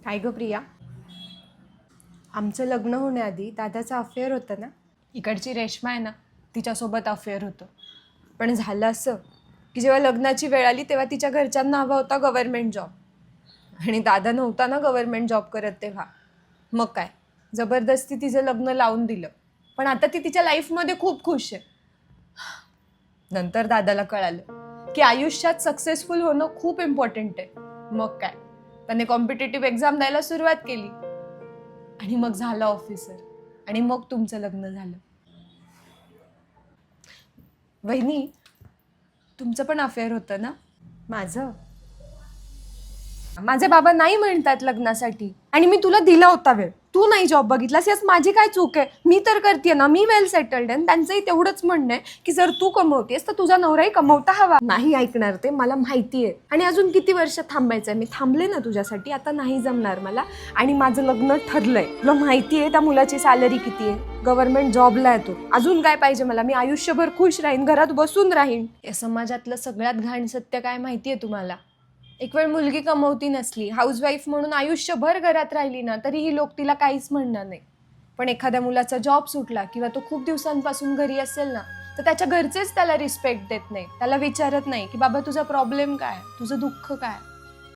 काय ग प्रिया, आमचं लग्न होण्याआधी दादाचा अफेअर होतं ना. इकडची रेश्मा आहे ना, तिच्यासोबत अफेअर होतं. पण झालं असं की जेव्हा लग्नाची वेळ आली तेव्हा तिच्या घरच्यांना हवा होता गव्हर्नमेंट जॉब, आणि दादा नव्हता ना गव्हर्नमेंट जॉब करत तेव्हा. मग काय, जबरदस्ती तिचं लग्न लावून दिलं. पण आता ती तिच्या लाईफमध्ये खूप खुश आहे. नंतर दादाला कळालं की आयुष्यात सक्सेसफुल होणं खूप इम्पॉर्टंट आहे. मग काय, त्याने कॉम्पिटेटिव्ह एक्झाम द्यायला सुरुवात केली आणि मग झालं ऑफिसर. आणि मग तुमचं लग्न झालं. वहिनी, तुमचं पण अफेअर होतं ना. माझं माझे बाबा नाही म्हणतात लग्नासाठी, आणि मी तुला दिला होता वेळ, तू नाही जॉब बघितलास. यास माझी काय चूक आहे? मी तर करते ना, मी वेल सेटल्ड आहे. त्यांचंही तेवढंच म्हणणं आहे की जर तू कमवतेस तर तुझा नवराही कमवता हवा. नाही ऐकणार ते, मला माहिती आहे. आणि अजून किती वर्ष थांबायचंय? मी थांबले ना तुझ्यासाठी, आता नाही जमणार मला. आणि माझं लग्न ठरलंय, तुला माहिती आहे त्या मुलाची सॅलरी किती आहे? गव्हर्नमेंट जॉबला आहे तो. अजून काय पाहिजे मला? मी आयुष्यभर खुश राहीन, घरात बसून राहीन. या समाजातलं सगळ्यात घाण सत्य काय माहितीये तुम्हाला? एक वेळ मुलगी कमवती नसली, हाऊसवाईफ म्हणून आयुष्यभर घरात राहिली ना, तरीही लोक तिला काहीच म्हणणार नाही. पण एखाद्या मुलाचा जॉब सुटला किंवा तो खूप दिवसांपासून घरी असेल ना, तर त्याच्या घरचेच त्याला रिस्पेक्ट देत नाही. त्याला विचारत नाही की बाबा तुझा प्रॉब्लेम काय, तुझं दुःख काय.